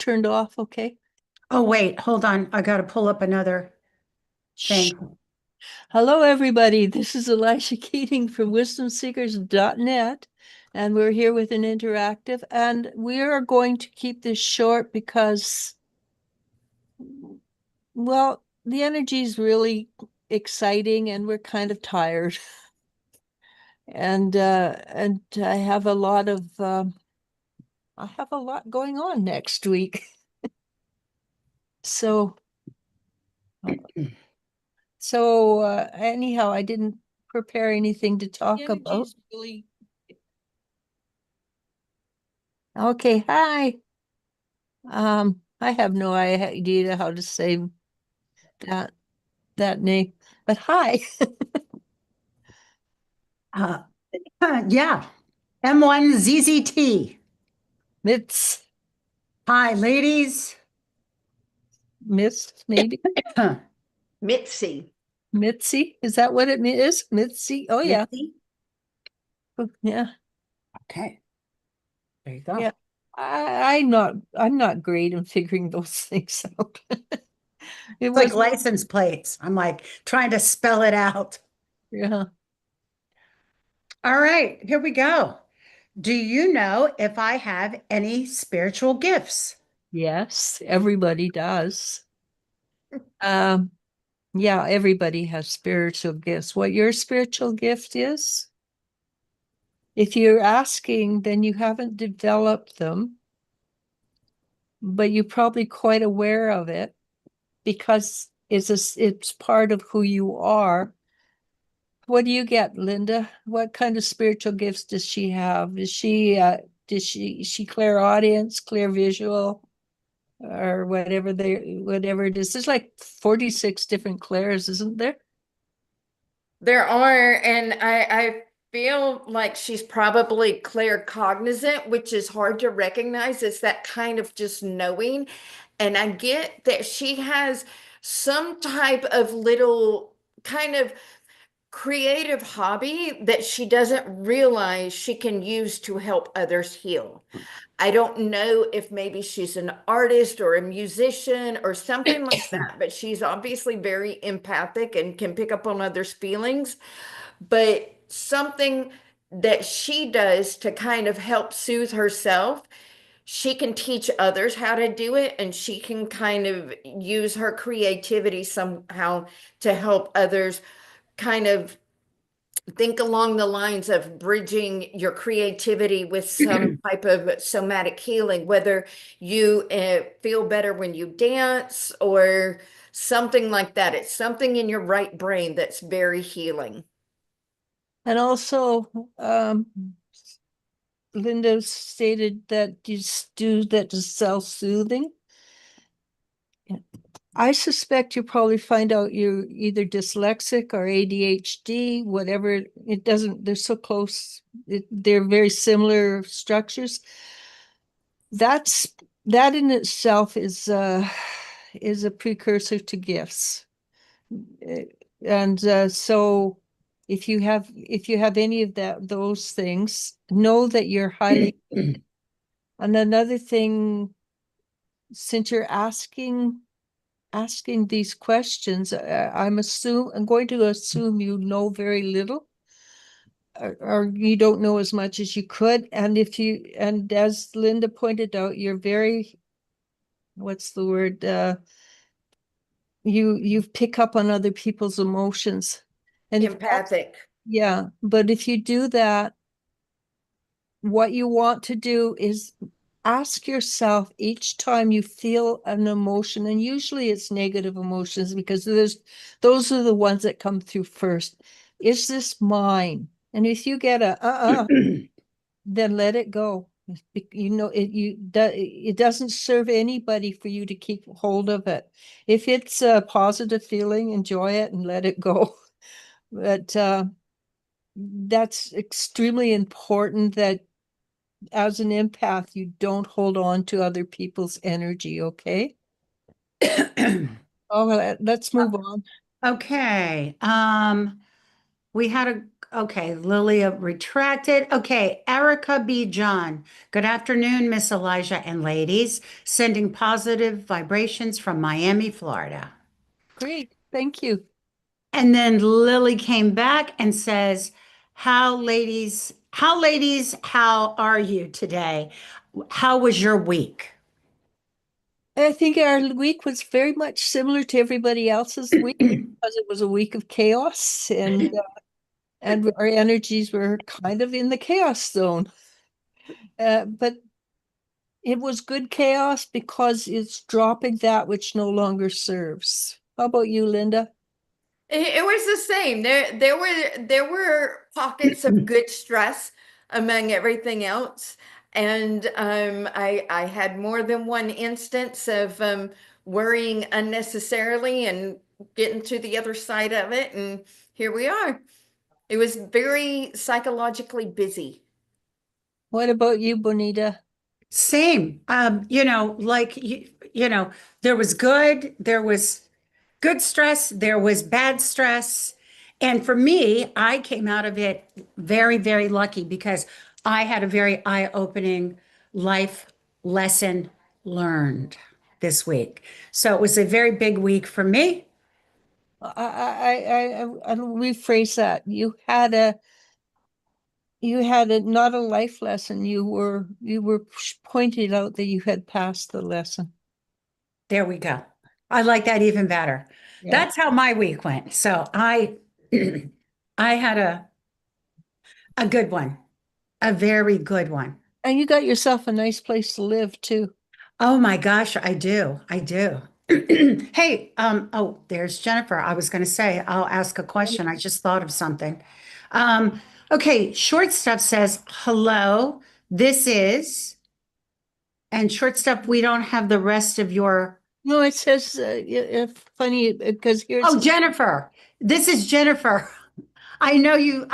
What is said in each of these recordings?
turned off, okay? Oh, wait, hold on. I got to pull up another Shh. thing. Hello, everybody. This is Elisha Keating from wisdomseekers.net, and we're here with an interactive, and we are going to keep this short because, well, the energy is really exciting and we're kind of tired. And I have a lot going on next week. So anyhow, I didn't prepare anything to talk about. Really okay. Hi. I have no idea how to say that that name, but hi. Uh, yeah, M1ZZT. Mitz, Hi, ladies. Miss, maybe Mitzi. Mitzi. Is that what it is? Mitzi. Oh yeah, Mitzi. yeah, Okay, there you go. yeah. I'm not great in figuring those things out. It It's like was license plates. I'm like trying to spell it out. yeah. All right, here we go. Do you know if I have any spiritual gifts? Yes, everybody does. Um, yeah, everybody has spiritual gifts. What your spiritual gift is, if you're asking, then you haven't developed them, but you're probably quite aware of it because it's part of who you are. What do you get, Linda? What kind of spiritual gifts does she have? Is she clairaudience, clear visual, or whatever it is? There's like 46 different clairs, isn't there? There are, and I feel like she's probably claircognizant, which is hard to recognize. It's that kind of just knowing. And I get that she has some type of little kind of creative hobby that she doesn't realize she can use to help others heal. I don't know if maybe she's an artist or a musician or something like that, but she's obviously very empathic and can pick up on others' feelings. But something that she does to kind of help soothe herself, she can teach others how to do it, and she can kind of use her creativity somehow to help others kind of think along the lines of bridging your creativity with some type of somatic healing, whether you feel better when you dance or something like that. It's something in your right brain that's very healing. And also, Linda stated that you do that is self-soothing. I suspect you probably find out you're either dyslexic or ADHD, whatever. It doesn't, they're so close. They're very similar structures. That's that in itself is a precursor to gifts. Uh, And so if you have any of those things, know that you're highly. And another thing, since you're asking these questions, I'm going to assume you know very little, or you don't know as much as you could. And as Linda pointed out, you're very, what's the word? You pick up on other people's emotions. And if that's, Empathic. yeah, but if you do that, what you want to do is ask yourself each time you feel an emotion, and usually it's negative emotions because those are the ones that come through first. Is this mine? And if you get a then let it go. You know it doesn't serve anybody for you to keep hold of it. If it's a positive feeling, enjoy it and let it go. But that's extremely important that as an empath, you don't hold on to other people's energy, okay? Oh, let's move on. Okay. We had Okay, Lilia retracted. Okay, Erica B. John. Good afternoon, Miss Elijah and ladies. Sending positive vibrations from Miami, Florida. Great, thank you. And then Lily came back and says, how are you today? How was your week? I think our week was very much similar to everybody else's week because it was a week of chaos and our energies were kind of in the chaos zone. But it was good chaos because it's dropping that which no longer serves. How about you, Linda? It was the same. There were pockets of good stress among everything else. And I had more than one instance of worrying unnecessarily and getting to the other side of it. And here we are. It was very psychologically busy. What about you, Bonita? Same. There was good stress, there was bad stress. And for me, I came out of it very, very lucky because I had a very eye-opening life lesson learned this week. So it was a very big week for me. I'll rephrase that. You had a not a life lesson. You were pointed out that you had passed the lesson. There we go. I like that even better. Yeah. That's how my week went. So I had a good one, a very good one. And you got yourself a nice place to live too. Oh my gosh, I do. I do. Hey, oh, there's Jennifer. I was going to say, I'll ask a question. I just thought of something. Okay, short stuff says, hello, this is, and short stuff, we don't have the rest of your, No, it says funny because here's oh, Jennifer, this is Jennifer. I know you,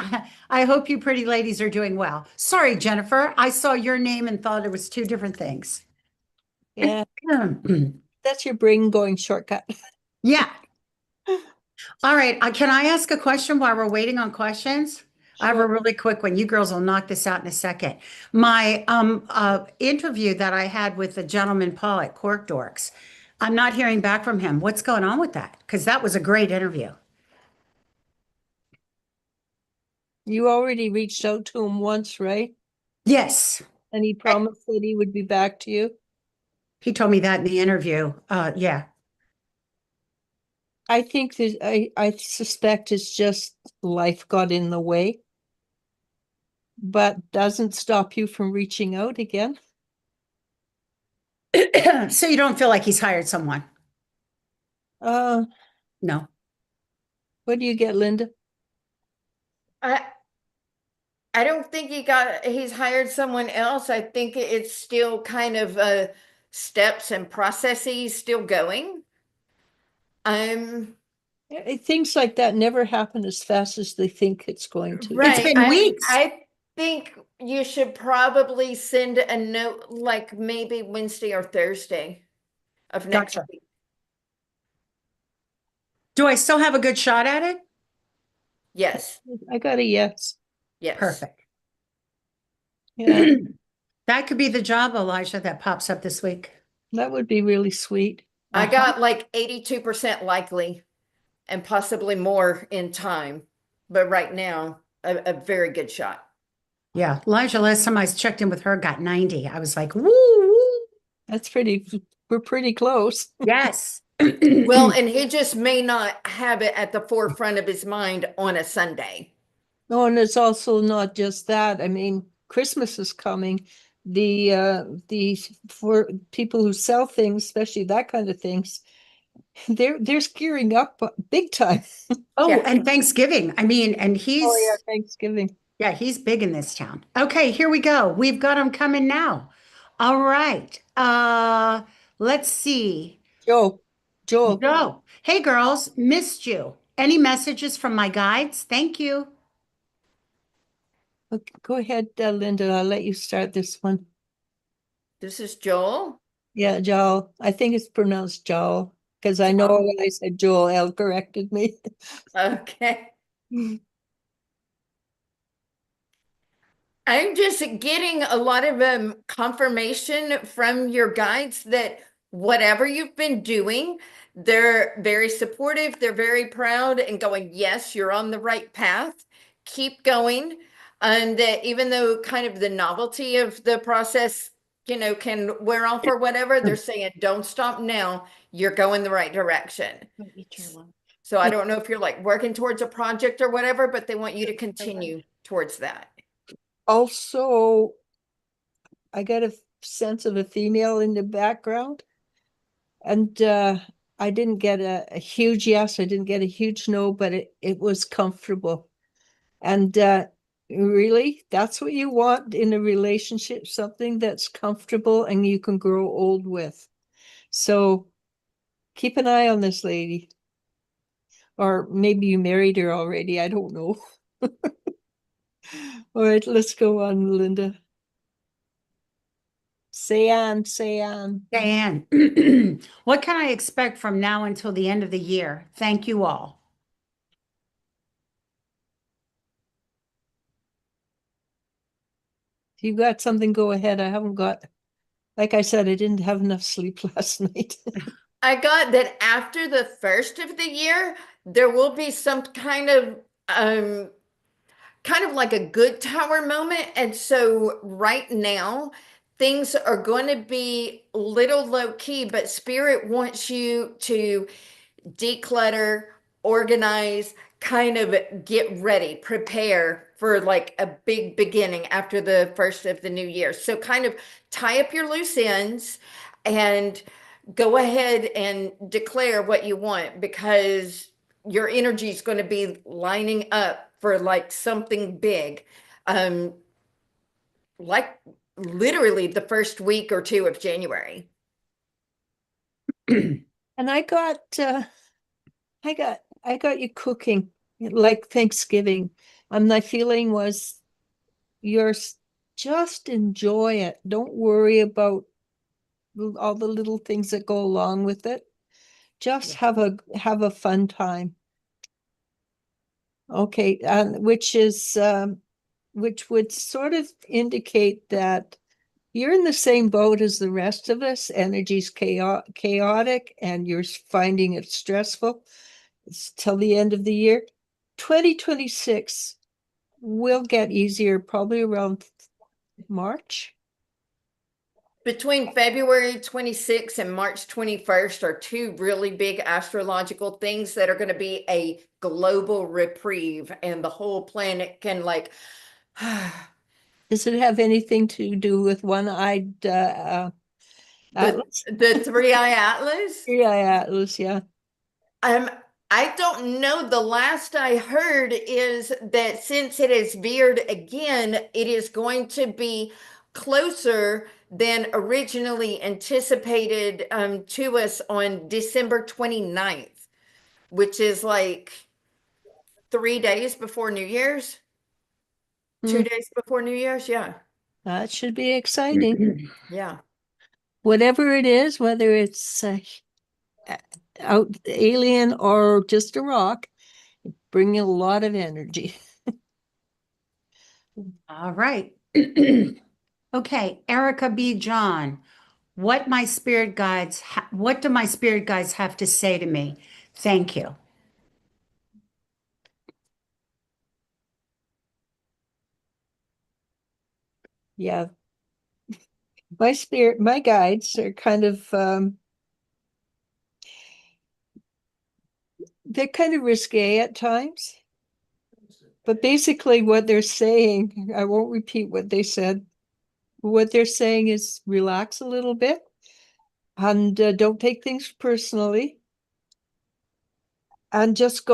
I hope you pretty ladies are doing well. Sorry, Jennifer, I saw your name and thought it was two different things. yeah, that's your brain going shortcut. Yeah. All right. Can I ask a question while we're waiting on questions? I have a Sure. really quick one. You girls will knock this out in a second. My interview that I had with the gentleman Paul at Cork Dorks, I'm not hearing back from him. What's going on with that? Because that was a great interview. You already reached out to him once, right? Yes, And he promised that he would be back to you. he told me that in the interview. Yeah. I think that I suspect it's just life got in the way, but doesn't stop you from reaching out again. So you don't feel like he's hired someone? Uh, No. what do you get, Linda? I I don't think he's hired someone else. I think it's still kind of steps and processes still going. Um, Things like that never happen as fast as they think it's going to. It's right. been I weeks. I think you should probably send a note like maybe Wednesday or Thursday of next Gotcha. week. Do I still have a good shot at it? Yes. I got a yes. Yes. Perfect. Yeah, That could be the job, Elijah, that pops up this week. that would be really sweet. I got like 82% likely and possibly more in time. But right now, a very good shot. Yeah, Elijah, last time I checked in with her, got 90. I was like, woo, woo. That's we're pretty close. Yes. Well, and he just may not have it at the forefront of his mind on a Sunday. No, and it's also not just that. I mean, Christmas is coming. The for people who sell things, especially that kind of things, they're gearing up big time. Oh, Yeah. and Thanksgiving. I mean, and Oh yeah, he's, Thanksgiving. yeah, he's big in this town. Okay, here we go. We've got him coming now. All right. Let's see. Joel, Go. Hey, girls, missed you. Any messages from my guides? Thank you. okay, go ahead, Linda. I'll let you start this one. This is Joel. Yeah, Joel. I think it's pronounced Joel because I know Joel. when I said Joel, Elle corrected me. Okay. I'm just getting a lot of confirmation from your guides that whatever you've been doing, they're very supportive, they're very proud and going, yes, you're on the right path. Keep going. And that even though kind of the novelty of the process, can wear off or whatever, they're saying, don't stop now. You're going the right direction. So I don't know if you're like working towards a project or whatever, but they want you to continue towards that. Also, I got a sense of a female in the background. And I didn't get a huge yes, I didn't get a huge no, but it was comfortable. And really, that's what you want in a relationship, something that's comfortable and you can grow old with. So keep an eye on this lady. Or maybe you married her already, I don't know. All right, let's go on, Linda. Say on. Diane, what can I expect from now until the end of the year? Thank you all. If you got something, go ahead. I haven't got, like I said, I didn't have enough sleep last night. I got that after the first of the year, there will be some um kind of like a good tower moment. And so right now, things are going to be little low key, but spirit wants you to declutter, organize, kind of get ready, prepare for like a big beginning after the first of the new year. So kind of tie up your loose ends and go ahead and declare what you want because your energy is going to be lining up for like something big. Like literally the first week or two of January. And I got you cooking like Thanksgiving. And my feeling was just enjoy it. Don't worry about all the little things that go along with it. Just have a fun time. Okay, which would sort of indicate that you're in the same boat as the rest of us. Energy's chaotic and you're finding it stressful. It's till the end of the year. 2026 will get easier probably around March. Between February 26th and March 21st are two really big astrological things that are going to be a global reprieve, and the whole planet can like Does it have anything to do with one-eyed Atlas? the three-eye atlas. Three-eye Atlas, yeah. Um, I don't know. The last I heard is that since it is veered again, it is going to be closer than originally anticipated to us on December 29th, which is like 3 days before New Year's, 2 days before New Year's. Yeah. That should be exciting. Yeah. Whatever it is, whether it's out alien or just a rock, bringing a lot of energy. All right. Okay, Erica B. John, what do my spirit guides have to say to me? Thank you. Yeah. My guides are kind of they're kind of risque at times. But basically what they're saying, I won't repeat what they said. What they're saying is relax a little bit and don't take things personally. And just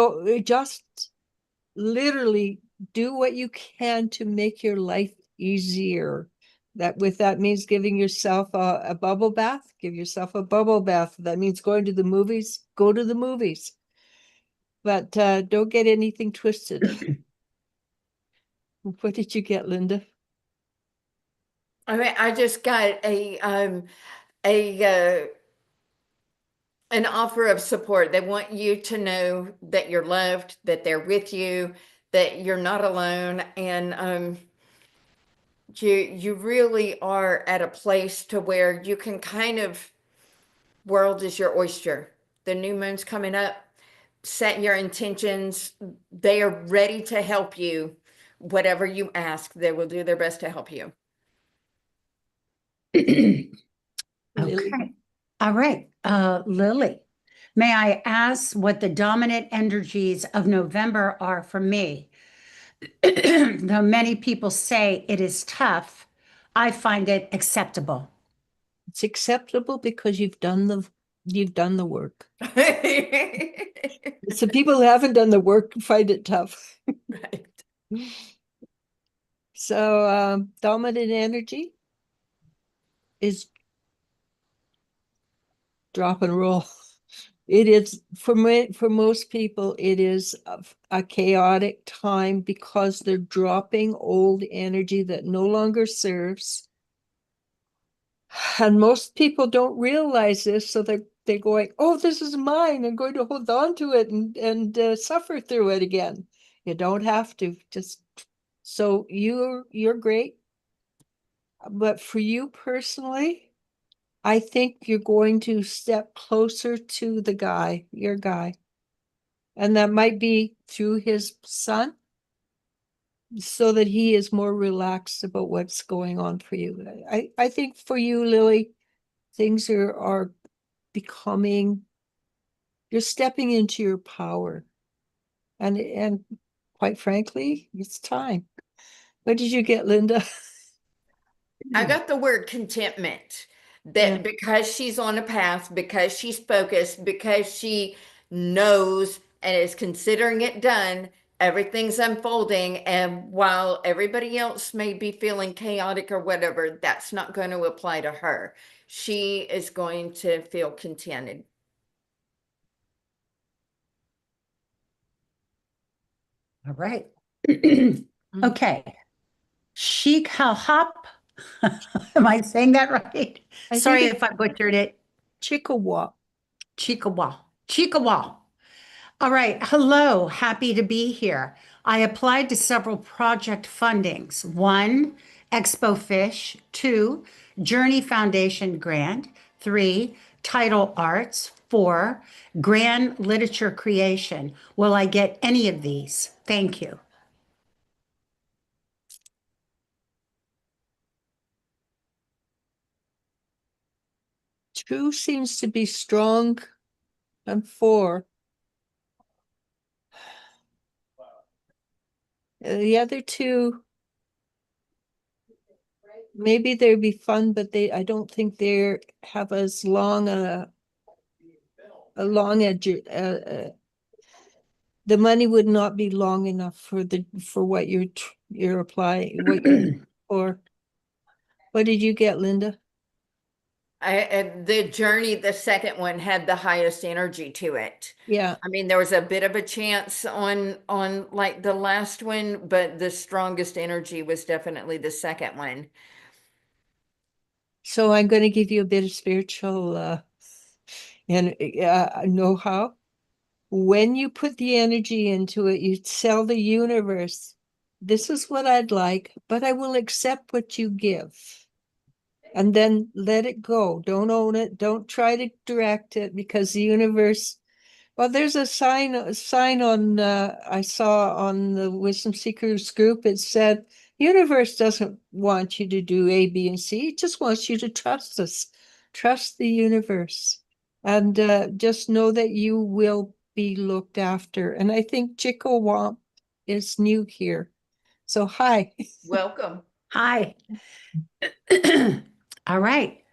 literally do what you can to make your life easier. That means giving yourself a bubble bath, give yourself a bubble bath. That means going to the movies, go to the movies. But don't get anything twisted. What did you get, Linda? I mean, I just got a an offer of support. They want you to know that you're loved, that they're with you, that you're not alone, and You really are at a place to where you can kind of, world is your oyster. The new moon's coming up. Set your intentions. They are ready to help you. Whatever you ask, they will do their best to help you. Lily. Okay. All right. Lily, may I ask what the dominant energies of November are for me? Though many people say it is tough, I find it acceptable. It's acceptable because you've done the work. So people who haven't done the work find it tough. Right. So dominant energy is drop and roll. It is for most people, it is a chaotic time because they're dropping old energy that no longer serves. And most people don't realize this, so they're going, "Oh, this is mine. I'm going to hold on to it and suffer through it again." You don't have to. Just so you're great, but for you personally, I think you're going to step closer to your guy, and that might be through his son, so that he is more relaxed about what's going on for you. I think for you, Lily, things are becoming, you're stepping into your power. And quite frankly, it's time. What did you get, Linda? I got the word contentment. Yeah. That because she's on a path, because she's focused, because she knows and is considering it done, everything's unfolding. And while everybody else may be feeling chaotic or whatever, that's not going to apply to her. She is going to feel contented. All right. Okay. Sheik Hop. Am I saying that right? I think Sorry it's if I butchered it. Chickawa. Chikawa. Chikawa. All right. Hello. Happy to be here. I applied to several project fundings. One, Expo Fish. Two, Journey Foundation grant. Three, Title Arts. Four, Grand Literature Creation. Will I get any of these? Thank you. Two seems to be strong, and four. The other two, maybe they'd be fun, but I don't think they have as long a long edge. The money would not be long enough for what you're applying, what you're for. What did you get, Linda? The journey, the second one had the highest energy to it. Yeah. I mean, there was a bit of a chance on like the last one, but the strongest energy was definitely the second one. So I'm going to give you a bit of spiritual and know-how. When you put the energy into it, you tell the universe, "This is what I'd like, but I will accept what you give." And then let it go. Don't own it. Don't try to direct it, because the universe, well, there's a sign on, I saw on the Wisdom Seekers group. It said, universe doesn't want you to do A, B, and C. It just wants you to trust us. Trust the universe. And just know that you will be looked after. And I think Chickawamp is new here. So hi. Welcome. Hi. All right.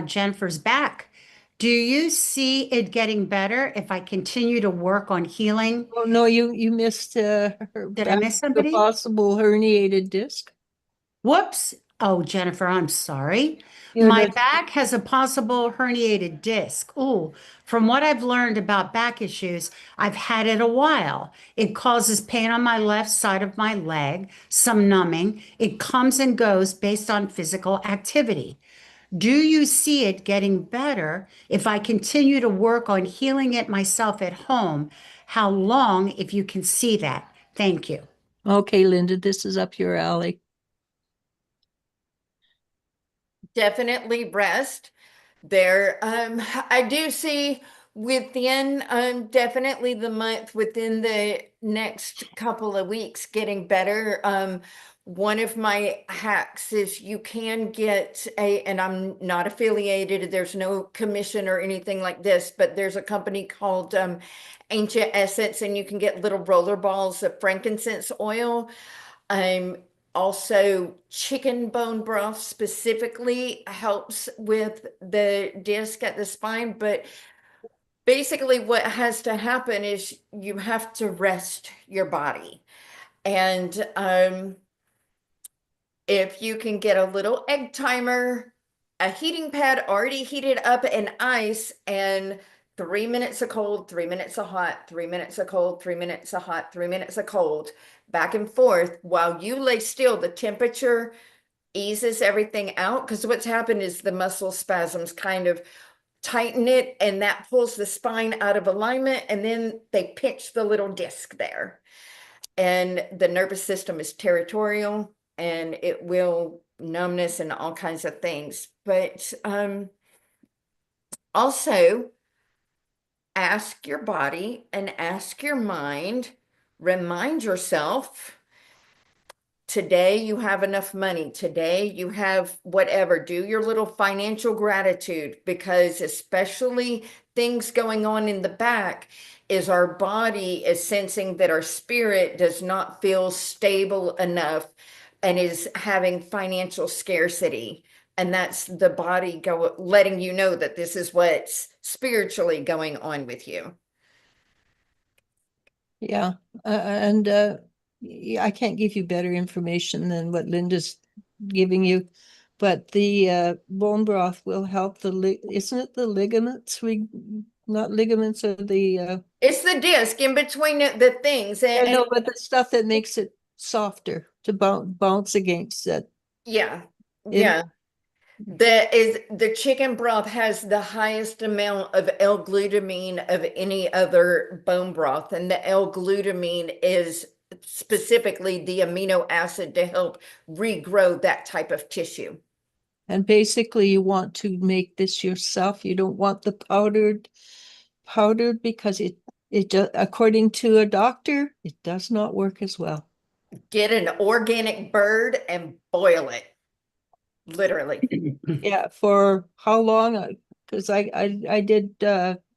Jennifer's back. Do you see it getting better if I continue to work on healing? Oh no, you missed her Did I miss back, the somebody? possible herniated disc. Whoops. Oh, Jennifer, I'm sorry. You My know, back has a possible herniated disc. Oh, from what I've learned about back issues, I've had it a while. It causes pain on my left side of my leg, some numbing. It comes and goes based on physical activity. Do you see it getting better if I continue to work on healing it myself at home? How long, if you can see that? Thank you. okay, Linda, this is up your alley. Definitely rest. There, I do see within definitely the month, within the next couple of weeks, getting better. One of my hacks is you can get and I'm not affiliated, there's no commission or anything like this, but there's a company called Ancient Essence, and you can get little roller balls of frankincense oil. Um, Also, chicken bone broth specifically helps with the disc at the spine. But basically, what has to happen is you have to rest your body. And if you can get a little egg timer, a heating pad already heated up in ice, and 3 minutes of cold, 3 minutes of hot, 3 minutes of cold, 3 minutes of hot, 3 minutes of cold, back and forth while you lay still, the temperature eases everything out. Because what's happened is the muscle spasms kind of tighten it, and that pulls the spine out of alignment, and then they pinch the little disc there. And the nervous system is territorial, and it will numbness and all kinds of things. But also ask your body and ask your mind, remind yourself, today you have enough money. Today you have whatever. Do your little financial gratitude, because especially things going on in the back is our body is sensing that our spirit does not feel stable enough and is having financial scarcity. And that's the body letting you know that this is what's spiritually going on with you. Yeah, and I can't give you better information than what Linda's giving you, but the bone broth will help isn't it the ligaments? Not ligaments or the It's the disc in between the things. I know, but the stuff that makes it softer to bounce against it. Yeah, It yeah. The chicken broth has the highest amount of L-glutamine of any other bone broth, and the L-glutamine is specifically the amino acid to help regrow that type of tissue. And basically you want to make this yourself. You don't want the powdered because according to a doctor, it does not work as well. Get an organic bird and boil it, literally. Yeah, for how long? Because I did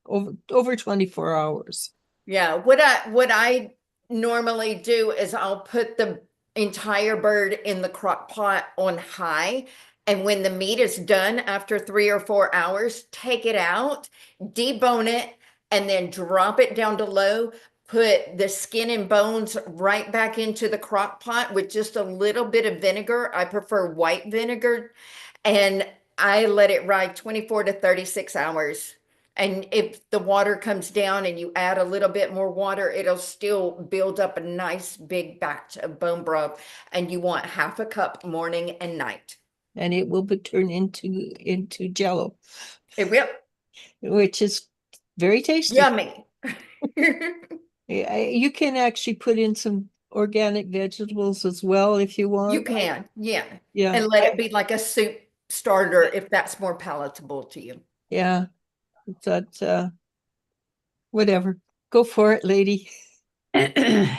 over 24 hours. Yeah, what I normally do is I'll put the entire bird in the crock pot on high, and when the meat is done after 3 or 4 hours, take it out, debone it, and then drop it down to low. Put the skin and bones right back into the crock pot with just a little bit of vinegar. I prefer white vinegar, and I let it ride 24 to 36 hours. And if the water comes down and you add a little bit more water, it'll still build up a nice big batch of bone broth. And you want half a cup morning and night. And it will be turned into jello, It will. which is very tasty. Yummy. You can actually put in some organic vegetables as well if you want. You can, yeah. Yeah. And let it be like a soup starter if that's more palatable to you. Yeah. But whatever. Go for it, lady. All Okay.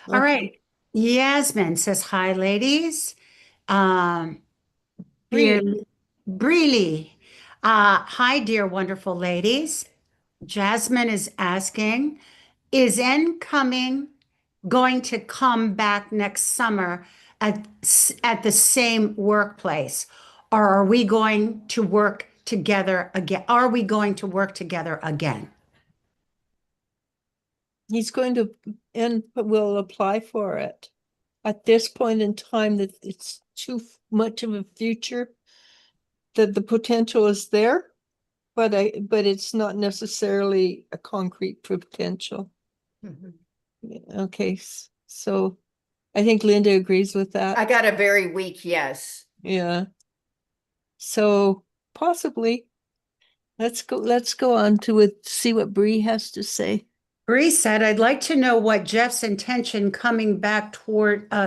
right. Yasmin says, hi, ladies. Dear Bree. Breely. Hi, dear wonderful ladies. Jasmine is asking, is incoming going to come back next summer at the same workplace? Or are we going to work together again? Are we going to work together again? He's going to and will apply for it. At this point in time, that it's too much of a future. That the potential is there, but it's not necessarily a concrete potential. Okay, so I think Linda agrees with that. I got a very weak yes. Yeah. So possibly. Let's go on to see what Bree has to say. Bree said, I'd like to know what Jeff's intention coming back towards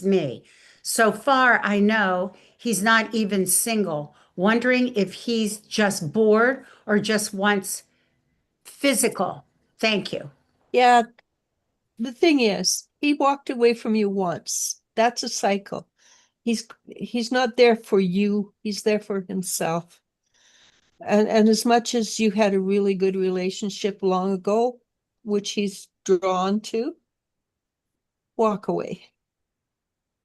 me. So far, I know he's not even single, wondering if he's just bored or just wants physical. Thank you. Yeah, the thing is, he walked away from you once. That's a cycle. He's not there for you, he's there for himself. And as much as you had a really good relationship long ago, which he's drawn to, walk away.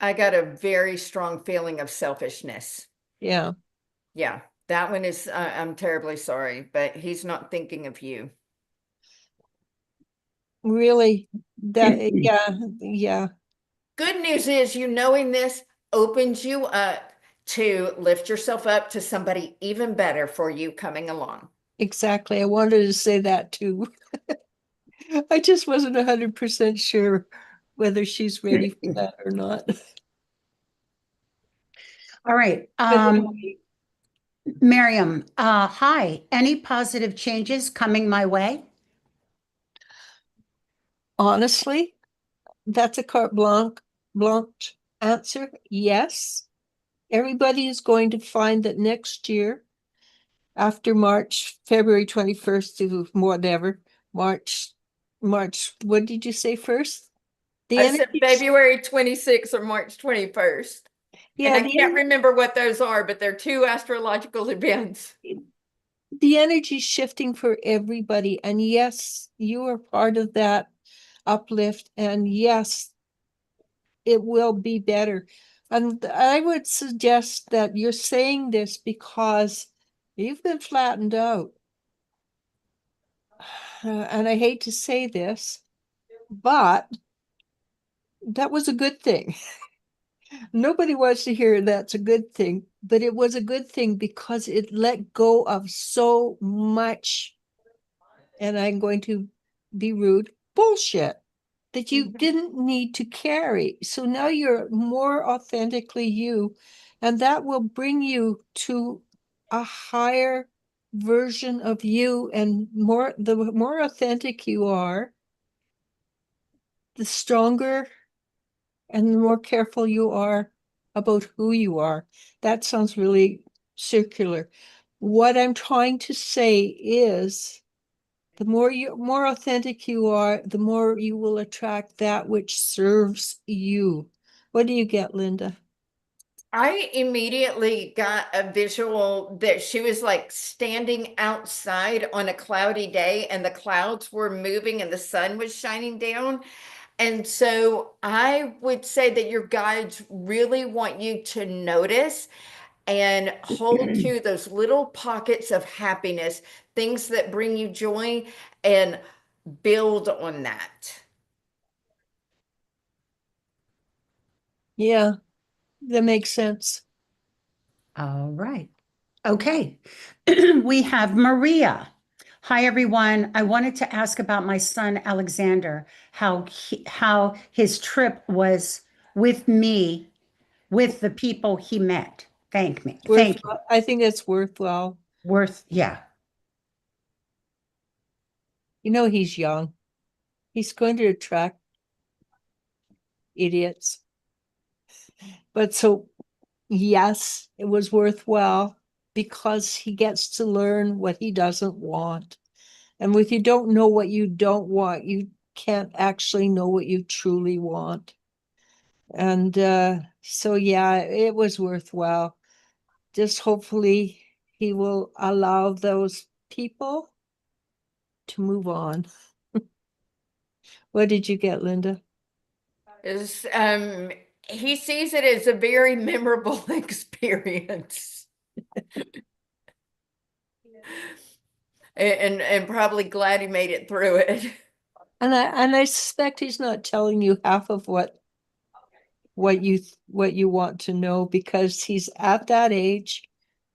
I got a very strong feeling of selfishness. Yeah, Yeah, that one is, I'm terribly sorry, but he's not thinking of you. really. Yeah. Good news is, you knowing this opens you up to lift yourself up to somebody even better for you coming along. Exactly. I wanted to say that too. I just wasn't 100% sure whether she's ready for that or not. All right. But anyway, Miriam, hi. Any positive changes coming my way? honestly, that's a carte blanche answer. Yes. Everybody is going to find that next year, after March, February 21st to whatever, March, what did you say first? The I said energy, February 26th or March 21st. And yeah, I can't remember what those are, but they're two astrological events. the energy shifting for everybody. And yes, you are part of that uplift. And yes, it will be better. And I would suggest that you're saying this because you've been flattened out. And I hate to say this, but that was a good thing. Nobody wants to hear that's a good thing, but it was a good thing because it let go of so much, and I'm going to be rude, bullshit that you didn't need to carry. So now you're more authentically you, and that will bring you to a higher version of you. And the more authentic you are, the stronger and the more careful you are about who you are. That sounds really circular. What I'm trying to say is the more authentic you are, the more you will attract that which serves you. What do you get, Linda? I immediately got a visual that she was like standing outside on a cloudy day and the clouds were moving and the sun was shining down. And so I would say that your guides really want you to notice and hold to those little pockets of happiness, things that bring you joy, and build on that. Yeah, that makes sense. All right. Okay. We have Maria. Hi, everyone. I wanted to ask about my son, Alexander, how his trip was with me, with the people he met. Thank me. Thank you. I think it's worthwhile. Yeah. You know, he's young. He's going to attract idiots. But so, yes, it was worthwhile because he gets to learn what he doesn't want. And if you don't know what you don't want, you can't actually know what you truly want. And so, yeah, it was worthwhile. Just hopefully he will allow those people to move on. What did you get, Linda? Is he sees it as a very memorable experience. And probably glad he made it through it. And I suspect he's not telling you half of what you want to know because he's at that age.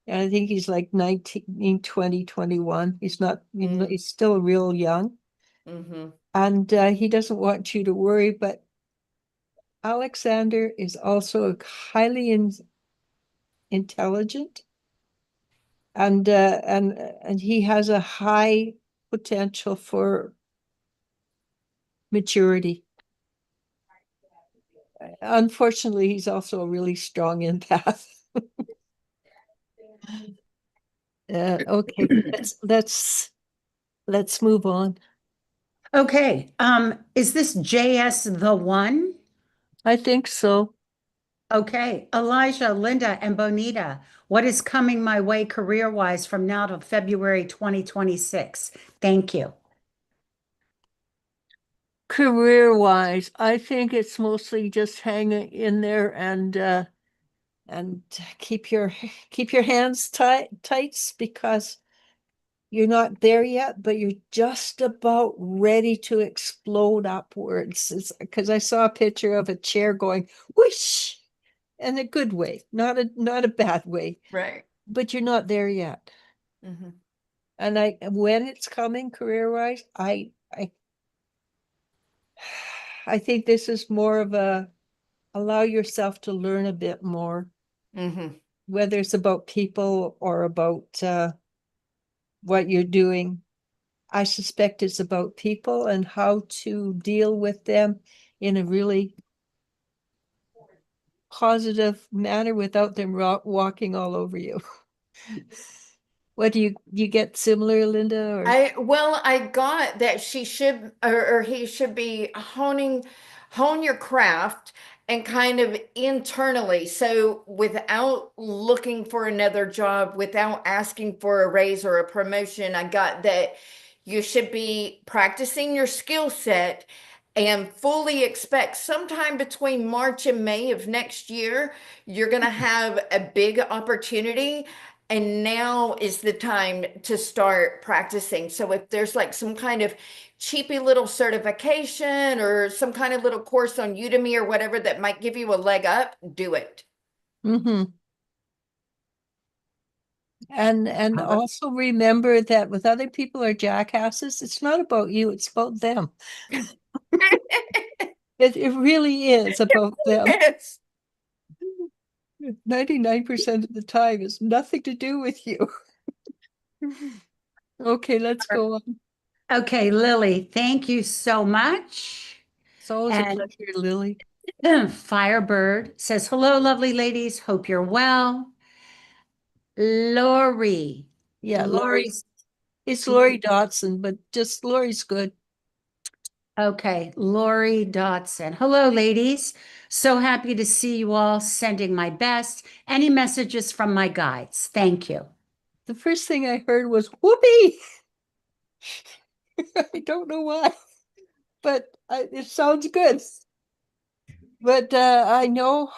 And I think he's like 19, 20, 21. He's not, he's still real young. Mm-hmm. And he doesn't want you to worry, but Alexander is also highly intelligent, and he has a high potential for maturity. unfortunately, he's also a really strong empath. Okay, let's move on. Okay, is this JS the one? I think so. Okay, Elijah, Linda, and Bonita, what is coming my way career-wise from now to February 2026? Thank you. Career-wise, I think it's mostly just hanging in there and keep your hands tight because you're not there yet, but you're just about ready to explode upwards. Because I saw a picture of a chair going whoosh in a good way, not a bad way, Right. but you're not there yet. Mhm. And when it's coming career-wise, I think this is more of a allow yourself to learn a bit more, Mhm. whether it's about people or about what you're doing. I suspect it's about people and how to deal with them in a really positive manner without them walking all over you. What do you get similar, Linda? Or I got that she should or he should be hone your craft and kind of internally. So without looking for another job, without asking for a raise or a promotion, I got that you should be practicing your skill set and fully expect sometime between March and May of next year, you're going to have a big opportunity. And now is the time to start practicing. So if there's like some kind of cheapy little certification or some kind of little course on Udemy or whatever that might give you a leg up, do it. mm-hmm. And also remember that with other people are jackasses, it's not about you, it's about them. It really is about them. Yes. 99% of the time is nothing to do with you. Okay, let's go on. Okay, Lily, thank you so much. It's always a And pleasure, Lily. Firebird says, hello, lovely ladies. Hope you're well. Lori. Yeah, Lori. Lori's It's Lori Dotson, but just Lori's good. okay, Lori Dotson. Hello, ladies. So happy to see you all. Sending my best. Any messages from my guides? Thank you. The first thing I heard was whoopee. I don't know why, but it sounds good. But I know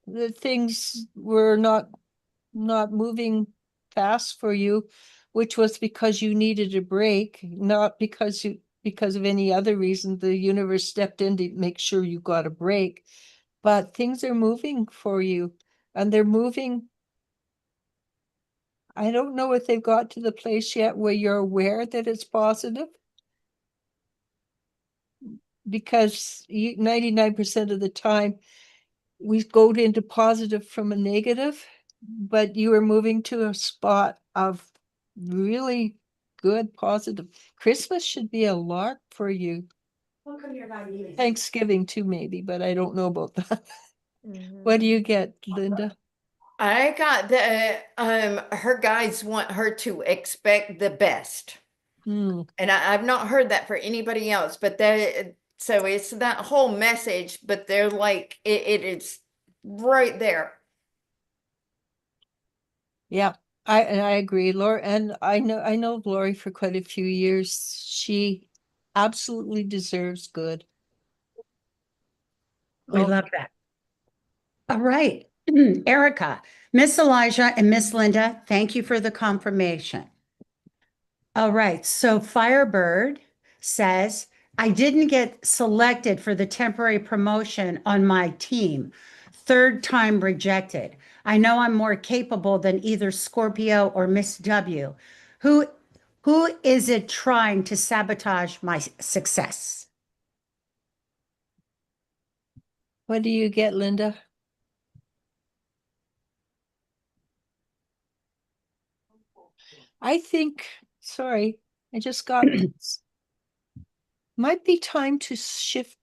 that things were not moving fast for you, which was because you needed a break, not because of any other reason. The universe stepped in to make sure you got a break. But things are moving for you, and they're moving. I don't know if they've got to the place yet where you're aware that it's positive, because 99% of the time we go into positive from a negative, but you are moving to a spot of really good positive. Christmas should be a lark for you. Thanksgiving too, maybe, but I don't know about that. What do you get, Linda? I got the her guides want her to expect the best. Hmm. And I've not heard that for anybody else, but that so it's that whole message, but they're like it is right there. Yeah, I agree, Laura, and I know Lori for quite a few years. She absolutely deserves good. We Oh, love that. All right. Erica, Miss Elijah, and Miss Linda, thank you for the confirmation. All right. So Firebird says, I didn't get selected for the temporary promotion on my team. Third time rejected. I know I'm more capable than either Scorpio or Miss W. Who who is it trying to sabotage my success? what do you get, Linda? I think, sorry, I just got this. Might be time to shift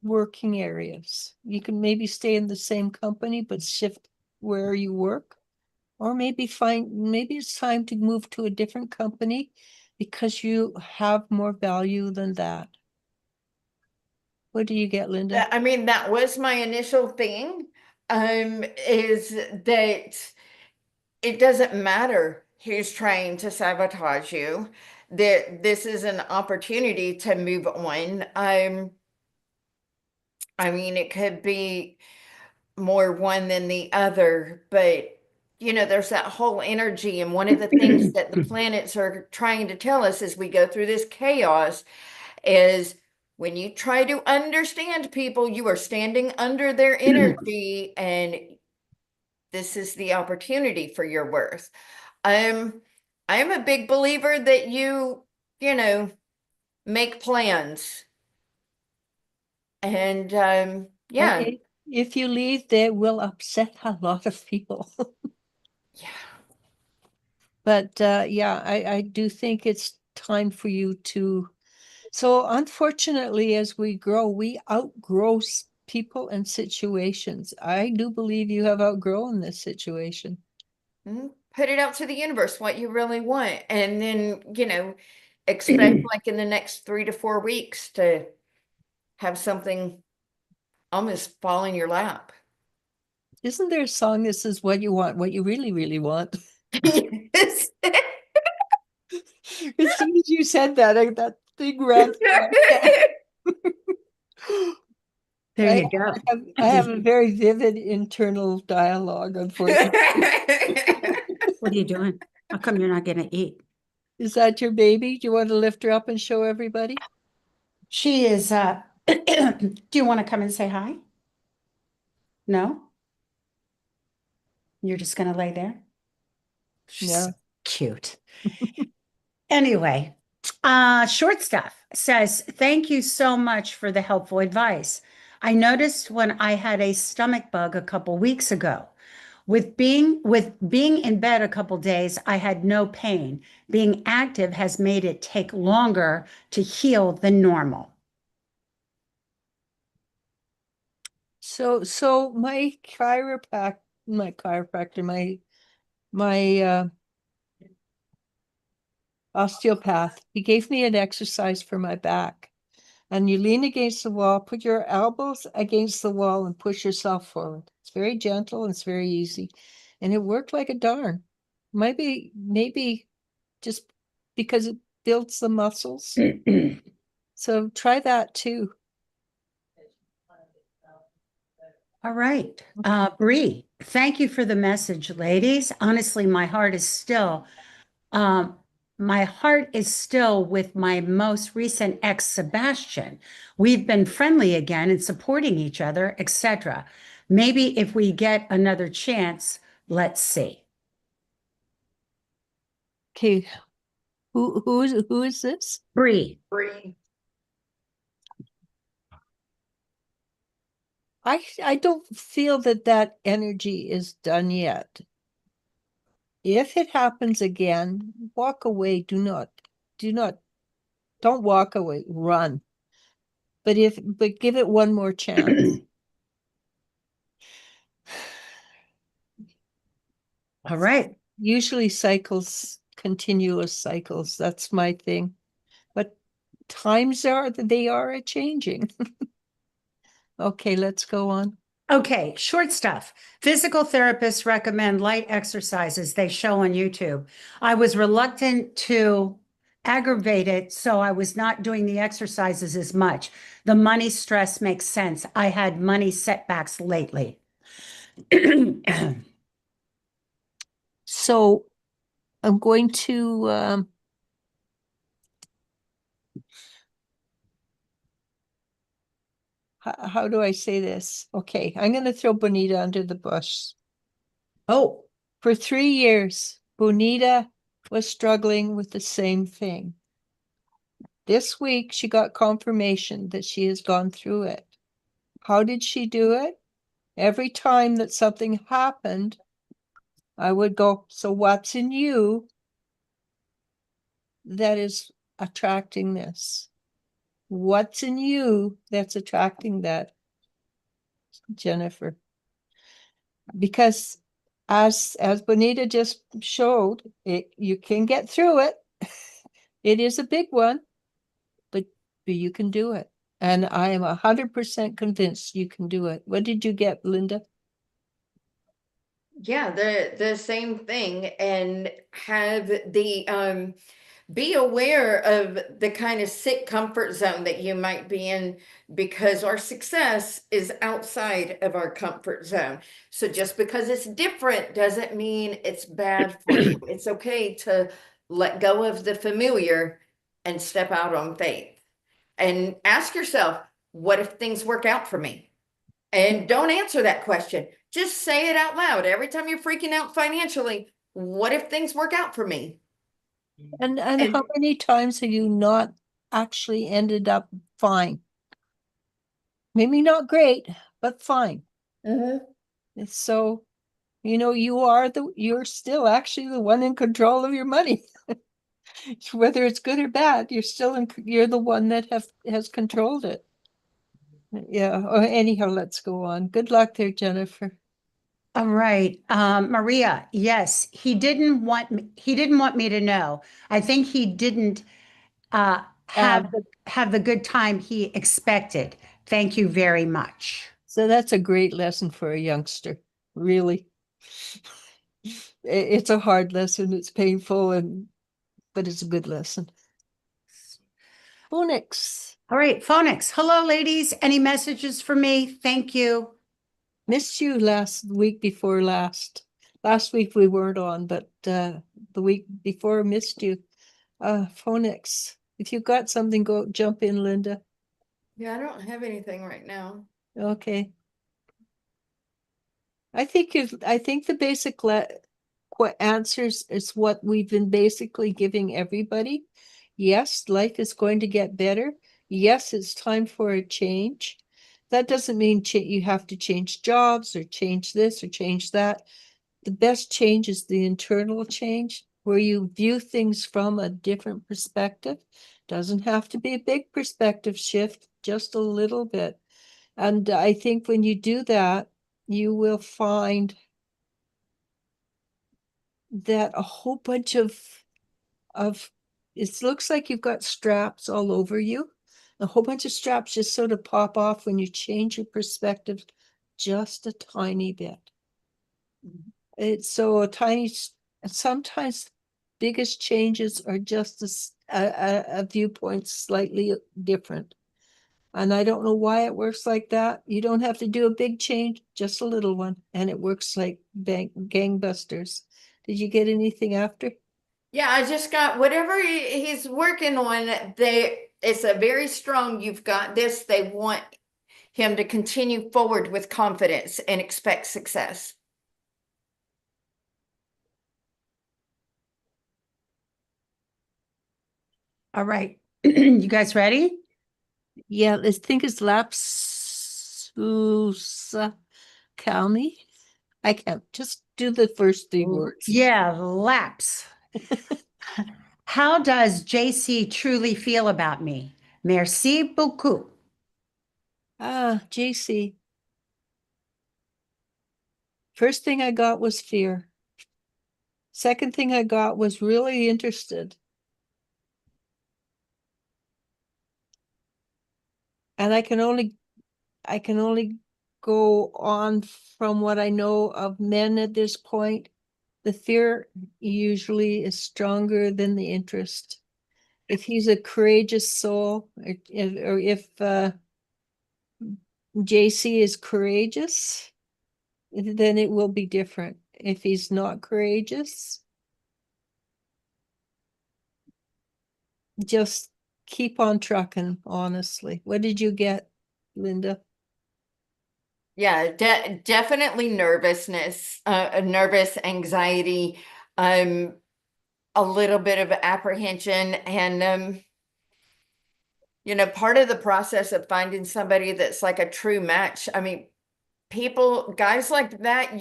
working areas. You can maybe stay in the same company, but shift where you work. Or maybe maybe it's time to move to a different company because you have more value than that. What do you get, Linda? I mean, that was my initial thing, is that it doesn't matter who's trying to sabotage you, that this is an opportunity to move on. I mean, it could be more one than the other, but there's that whole energy. And one of the things that the planets are trying to tell us as we go through this chaos is when you try to understand people, you are standing under their energy, and this is the opportunity for your worth. I'm a big believer that you know, make plans. And yeah. And if you leave, they will upset a lot of people. Yeah. But yeah, I do think it's time for you to. So unfortunately, as we grow, we outgrow people and situations. I do believe you have outgrown this situation. Put it out to the universe what you really want, and then expect like in the next 3 to 4 weeks to have something almost fall in your lap. Isn't there a song that says what you want, what you really, really want? Yes. As soon as you said that, that thing ran through my head. There you go. I have a very vivid internal dialogue, unfortunately. What are you doing? How come you're not going to eat? Is that your baby? Do you want to lift her up and show everybody? She is, do you want to come and say hi? No? You're just going to lay there? She's Yeah. so cute. Anyway, short stuff says, thank you so much for the helpful advice. I noticed when I had a stomach bug a couple weeks ago. With being in bed a couple days, I had no pain. Being active has made it take longer to heal than normal. So my chiropractor, my osteopath, he gave me an exercise for my back. And you lean against the wall, put your elbows against the wall and push yourself forward. It's very gentle and it's very easy. And it worked like a darn. Maybe just because it builds the muscles. So try that too. All right. Bree, thank you for the message, ladies. Honestly, um, my heart is still with my most recent ex, Sebastian. We've been friendly again and supporting each other, etc. Maybe if we get another chance, let's see. Okay. Who is this? Bree. I don't feel that energy is done yet. If it happens again, walk away. Don't walk away, run. But give it one more chance. All right. Usually continuous cycles. That's my thing. But they are a changing. Okay, let's go on. Okay, short stuff. Physical therapists recommend light exercises they show on YouTube. I was reluctant to aggravate it, so I was not doing the exercises as much. The money stress makes sense. I had money setbacks lately. So I'm going to how do I say this? Okay, I'm going to throw Bonita under the bus. Oh, For 3 years, Bonita was struggling with the same thing. This week, she got confirmation that she has gone through it. How did she do it? Every time that something happened, I would go, so what's in you that is attracting this? What's in you that's attracting that, Jennifer? Because as Bonita just showed, you can get through it. It is a big one, but you can do it. And I am 100% convinced you can do it. What did you get, Linda? Yeah, the same thing, and have the be aware of the kind of sick comfort zone that you might be in, because our success is outside of our comfort zone. So just because it's different doesn't mean it's bad for you. It's okay to let go of the familiar and step out on faith. And ask yourself, what if things work out for me? And don't answer that question. Just say it out loud. Every time you're freaking out financially, what if things work out for me? And And how many times have you not actually ended up fine? Maybe not great, but fine. Mhm. So, you're still actually the one in control of your money. Whether it's good or bad, you're the one that has controlled it. Yeah. Anyhow, let's go on. Good luck there, Jennifer. All right. Maria, yes, he didn't want me to know. I think he didn't have the good time he expected. Thank you very much. So that's a great lesson for a youngster, really. It's a hard lesson. It's painful, but it's a good lesson. Phonics. All right, phonics. Hello, ladies. Any messages for me? Thank you. Missed you last week before last. Last week we weren't on, but the week before missed you. Phonics. If you've got something, go jump in, Linda. yeah, I don't have anything right now. Okay. I think the basic answers is what we've been basically giving everybody. Yes, life is going to get better. Yes, it's time for a change. That doesn't mean you have to change jobs or change this or change that. The best change is the internal change, where you view things from a different perspective. Doesn't have to be a big perspective shift, just a little bit. And I think when you do that, you will find that a whole bunch of it looks like you've got straps all over you. A whole bunch of straps just sort of pop off when you change your perspective just a tiny bit. It's so sometimes biggest changes are just a viewpoint slightly different. And I don't know why it works like that. You don't have to do a big change, just a little one, and it works like gangbusters. Did you get anything after? Yeah, I just got whatever he's working on. It's a very strong, you've got this. They want him to continue forward with confidence and expect success. All right. You guys ready? Yeah, I think it's lapsus calmi. I can't just do the first three words. Yeah, lapse. How does JC truly feel about me? Merci beaucoup. JC. First thing I got was fear. Second thing I got was really interested. And I can only go on from what I know of men at this point. The fear usually is stronger than the interest. If he's a courageous soul, or if JC is courageous, then it will be different. If he's not courageous, just keep on trucking, honestly. What did you get, Linda? Yeah, definitely nervousness, nervous anxiety, a little bit of apprehension, and part of the process of finding somebody that's like a true match. I mean, guys like that,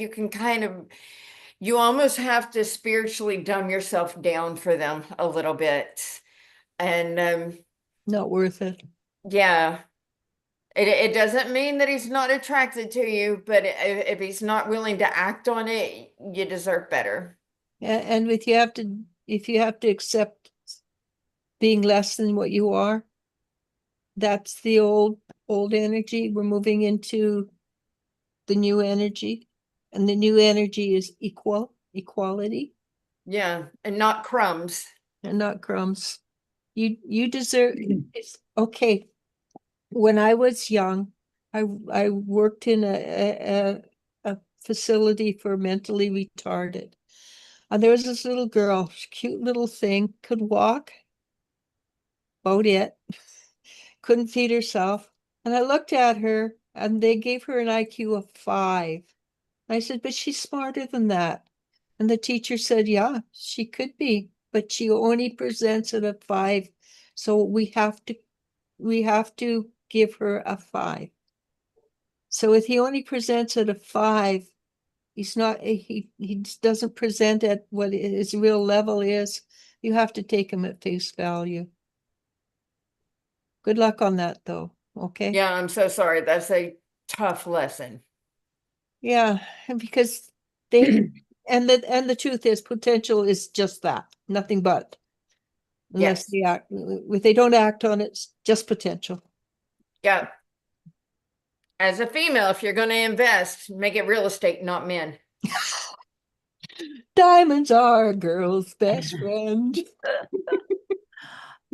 you almost have to spiritually dumb yourself down for them a little bit. And Not worth it. Yeah. It doesn't mean that he's not attracted to you, but if he's not willing to act on it, you deserve better. And with you have to, if you have to accept being less than what you are, that's the old energy. We're moving into the new energy. And the new energy is equality, Yeah, and not crumbs. and not crumbs. You deserve it's okay. When I was young, I worked in a facility for mentally retarded. And there was this little girl, cute little thing, could walk, about it, couldn't feed herself. And I looked at her and they gave her an IQ of 5. I said, but she's smarter than that. And the teacher said, yeah, she could be, but she only presents at a 5. So we have to give her a 5. So if he only presents at a 5, he doesn't present at what his real level is. You have to take him at face value. Good luck on that though. Okay. Yeah, I'm so sorry. That's a tough lesson. Yeah, because they and the truth is potential is just that, nothing but. Unless Yes. they act, if they don't act on it, it's just potential. Yeah. As a female, if you're going to invest, make it real estate, not men. Diamonds are a girl's best friend.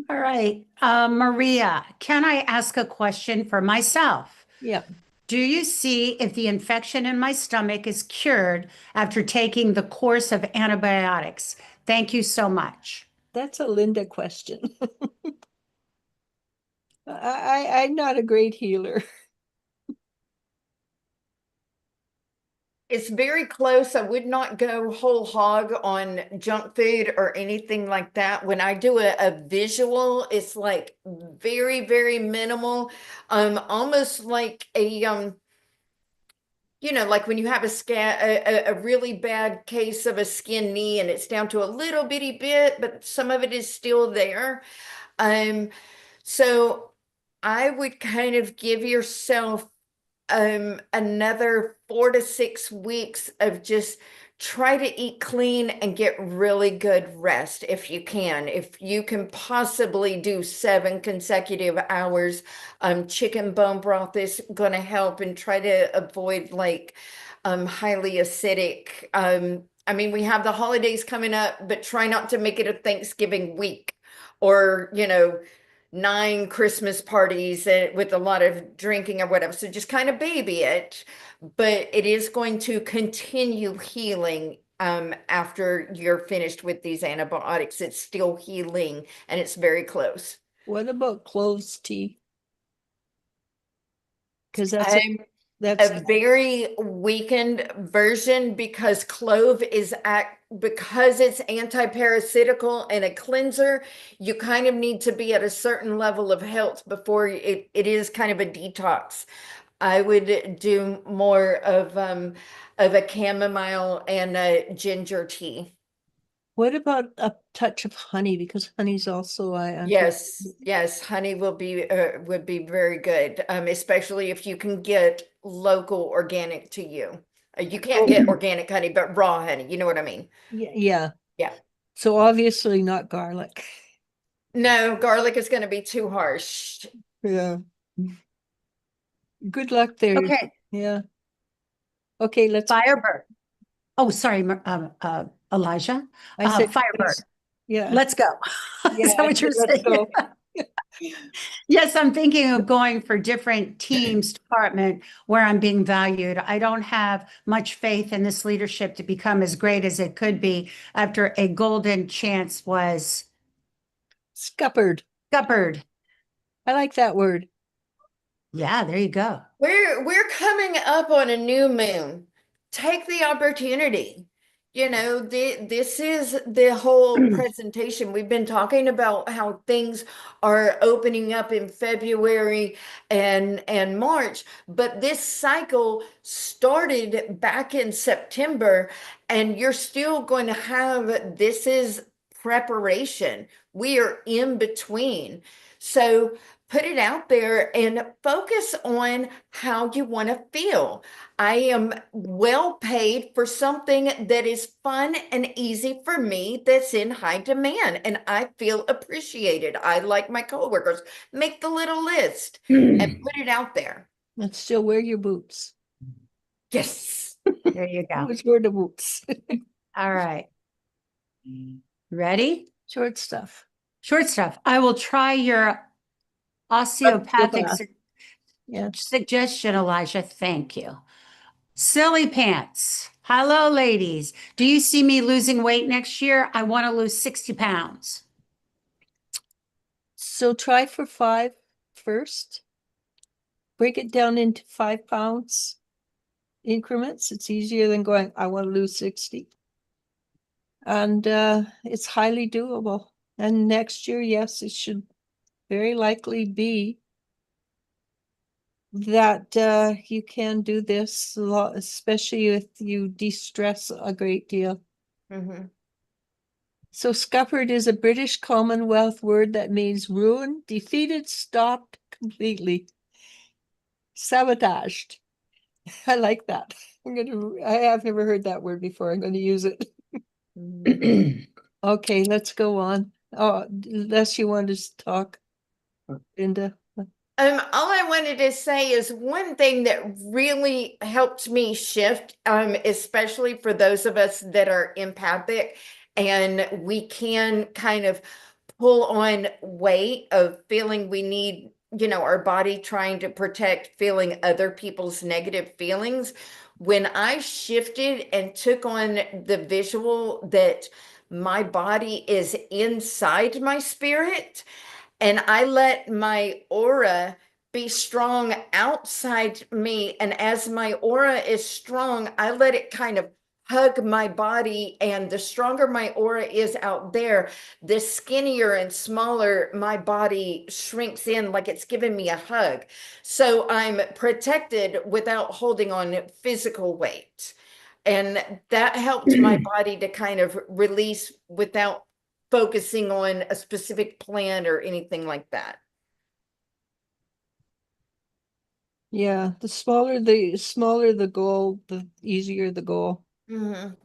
All right. Maria, can I ask a question for myself? Yeah, Do you see if the infection in my stomach is cured after taking the course of antibiotics? Thank you so much. that's a Linda question. I'm not a great healer. It's very close. I would not go whole hog on junk food or anything like that. When I do a visual, it's like very, very minimal. Almost like like when you have a really bad case of a skin knee and it's down to a little bitty bit, but some of it is still there. Um, so I would kind of give yourself another 4 to 6 weeks of just try to eat clean and get really good rest if you can. If you can possibly do 7 consecutive hours, chicken bone broth is going to help, and try to avoid like highly acidic. I mean, we have the holidays coming up, but try not to make it a Thanksgiving week or, 9 Christmas parties with a lot of drinking or whatever. So just kind of baby it, but it is going to continue healing after you're finished with these antibiotics. It's still healing and it's very close. What about cloves tea? Because I'm that's a very weakened version because clove is because it's anti-parasitical and a cleanser. You kind of need to be at a certain level of health before it is kind of a detox. I would do more of a chamomile and a ginger tea. what about a touch of honey? Because honey's also Yes, yes, honey would be very good, especially if you can get local organic to you. You can't get organic honey, but raw honey, you know what I mean? yeah. Yeah. So obviously not garlic. No, garlic is going to be too harsh. Yeah. Good luck there. Okay, Yeah. Okay, Firebird. Oh, sorry, Elijah. I said, Firebird. yeah. Let's go. Yeah, Is that I what you're said, let's saying? go. Yes, I'm thinking of going for different teams department where I'm being valued. I don't have much faith in this leadership to become as great as it could be after a golden chance was Scuppered. scuppered. I like that word. Yeah, there you go. We're coming up on a new moon. Take the opportunity. This is the whole presentation. We've been talking about how things are opening up in February and March, but this cycle started back in September, and you're still going to have this is preparation. We are in between. So put it out there and focus on how you want to feel. I am well paid for something that is fun and easy for me that's in high demand, and I feel appreciated. I like my coworkers. Make the little list and put it out there. And still wear your boots. Yes. There you go. Always wear the boots. All right. Ready? Short stuff. Short stuff. I will try your osteopathic Osteopath. Yeah. suggestion, Elijah. Thank you. Silly pants. Hello, ladies. Do you see me losing weight next year? I want to lose 60 pounds. So try for 5 first. Break it down into 5 pounds increments. It's easier than going, I want to lose 60. And it's highly doable. And next year, yes, it should very likely be that you can do this a lot, especially if you de-stress a great deal. Mhm. So scuppered is a British Commonwealth word that means ruined, defeated, stopped completely, sabotaged. I like that. I have never heard that word before. I'm going to use it. Mhm. Okay, let's go on. Oh, unless you want to talk, Linda. All I wanted to say is one thing that really helped me shift, especially for those of us that are empathic and we can kind of pull on weight of feeling we need, our body trying to protect feeling other people's negative feelings. When I shifted and took on the visual that my body is inside my spirit, and I let my aura be strong outside me. And as my aura is strong, I let it kind of hug my body. And the stronger my aura is out there, the skinnier and smaller my body shrinks in, like it's giving me a hug. So I'm protected without holding on physical weight. And that helped my body to kind of release without focusing on a specific plan or anything like that. Yeah, the smaller the goal, the easier the goal. Mhm.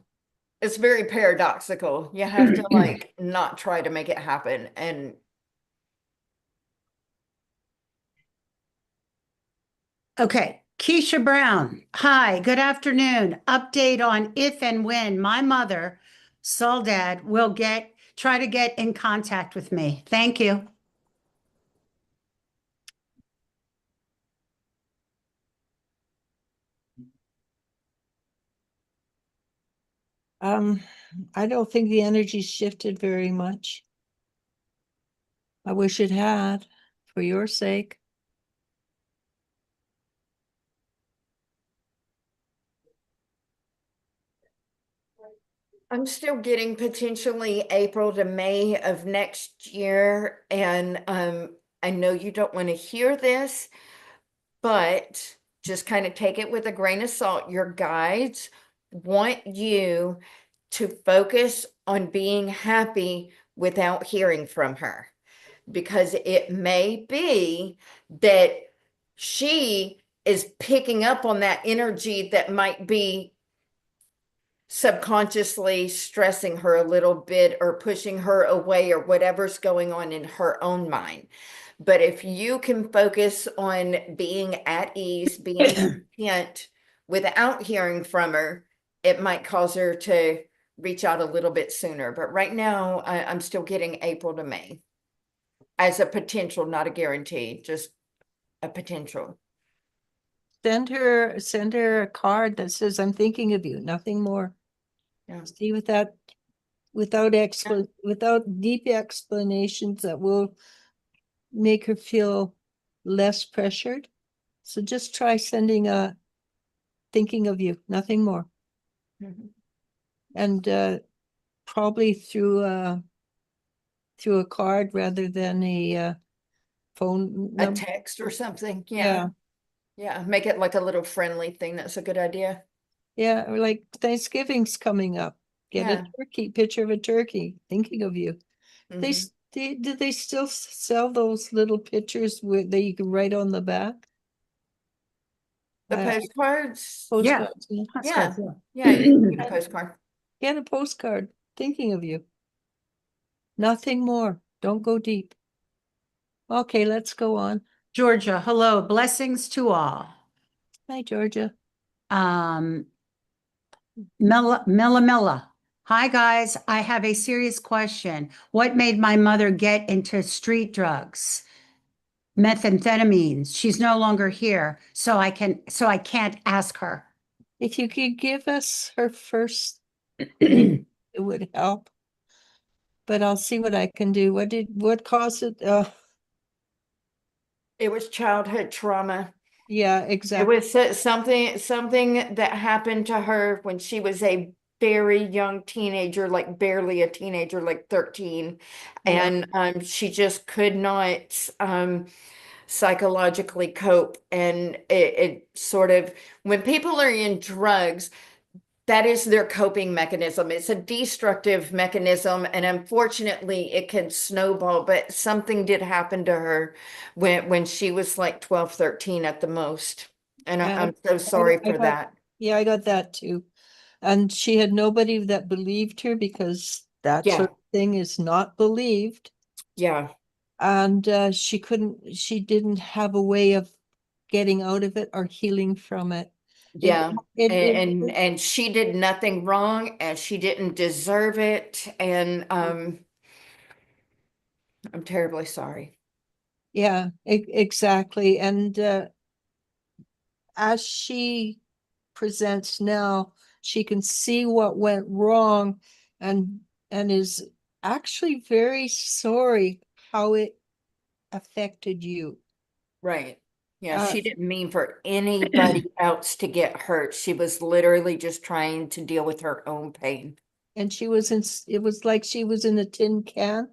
It's very paradoxical. You have to like not try to make it happen. And Okay. Keisha Brown. Hi, good afternoon. Update on if and when my mother, Soledad, will try to get in contact with me. Thank you. I don't think the energy shifted very much. I wish it had, for your sake. I'm still getting potentially April to May of next year. And I know you don't want to hear this, but just kind of take it with a grain of salt. Your guides want you to focus on being happy without hearing from her, because it may be that she is picking up on that energy that might be subconsciously stressing her a little bit or pushing her away or whatever's going on in her own mind. But if you can focus on being at ease, being content without hearing from her, it might cause her to reach out a little bit sooner. But right now, I'm still getting April to May as a potential, not a guarantee, just a potential. Send her a card that says, I'm thinking of you, nothing more. Yeah. See, without deep explanations that will make her feel less pressured. So just try sending a thinking of you, nothing more. Mhm. And probably through a card rather than a phone A number. text or something. Yeah. Yeah. Make it like a little friendly thing. That's a good idea. Yeah, or like Thanksgiving's coming up. Get Yeah. a picture of a turkey, thinking of you. They Mhm. Do they still sell those little pictures that you can write on the back? The Uh, postcards. Yeah. Postcards, yeah. Yeah. Postcards, Yeah, you can get a postcard. Get a postcard, thinking of you. Nothing more. Don't go deep. Okay, let's go on. Georgia, hello, blessings to all. Hi, Georgia. Um, Mela. Hi, guys. I have a serious question. What made my mother get into street drugs? Methamphetamines. She's no longer here, so I can't ask her. If you could give us her first name, it would help. But I'll see what I can do. What caused it? It was childhood trauma. Yeah, It exactly. was something that happened to her when she was a very young teenager, like barely a teenager, like 13. Yeah. And she just could not psychologically cope. And it sort of, when people are in drugs, that is their coping mechanism. It's a destructive mechanism, and unfortunately, it can snowball. But something did happen to her when she was like 12, 13 at the most. And Yeah, I'm so sorry for that. yeah, I got that too. And she had nobody that believed her because that Yeah, sort of thing is not believed. yeah, And she didn't have a way of getting out of it or healing from it. It, yeah. it, And she did nothing wrong, and she didn't deserve it. And I'm terribly sorry. yeah, exactly. And as she presents now, she can see what went wrong and is actually very sorry how it affected you. Right. Yeah, Uh, she didn't mean for anybody else to get hurt. She was literally just trying to deal with her own pain. and it was like she was in a tin can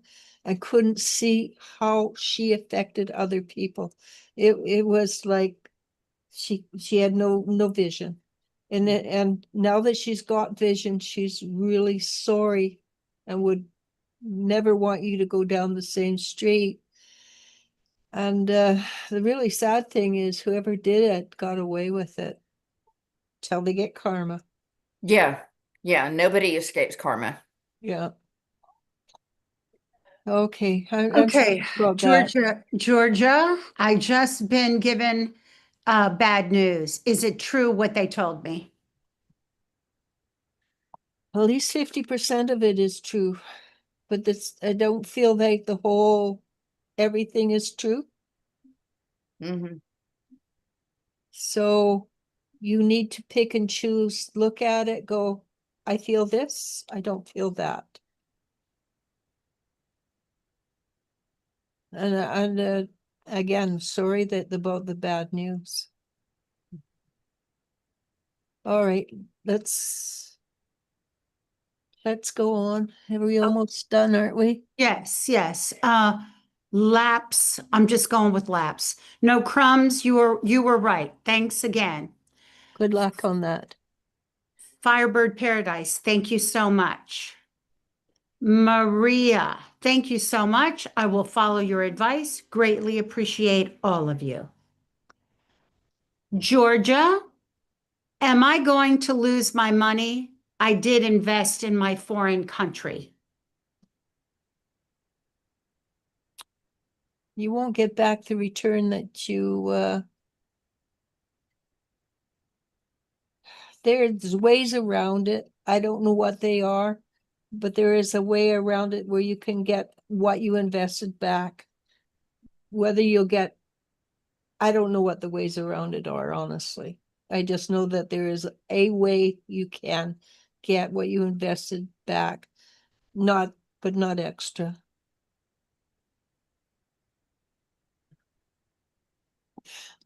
and couldn't see how she affected other people. It was like she had no vision. And now that she's got vision, she's really sorry and would never want you to go down the same street. And the really sad thing is whoever did it got away with it till they get karma. Yeah. Yeah, nobody escapes karma. Yeah. Okay. I'm sorry Okay, about that. Georgia, I just been given bad news. Is it true what they told me? At least 50% of it is true, but this I don't feel like the whole everything is true. Hmm. So you need to pick and choose, look at it, go, I feel this, I don't feel that. And again, sorry that about the bad news. All right, let's go on. Are we almost done, aren't we? Yes. Laps. I'm just going with laps. No crumbs. You were right. Thanks again. Good luck on that. Firebird Paradise. Thank you so much. Maria, thank you so much. I will follow your advice. Greatly appreciate all of you. Georgia, am I going to lose my money? I did invest in my foreign country. You won't get back the return that there's ways around it. I don't know what they are, but there is a way around it where you can get what you invested back. Whether you'll get, I don't know what the ways around it are, honestly. I just know that there is a way you can get what you invested back, but not extra.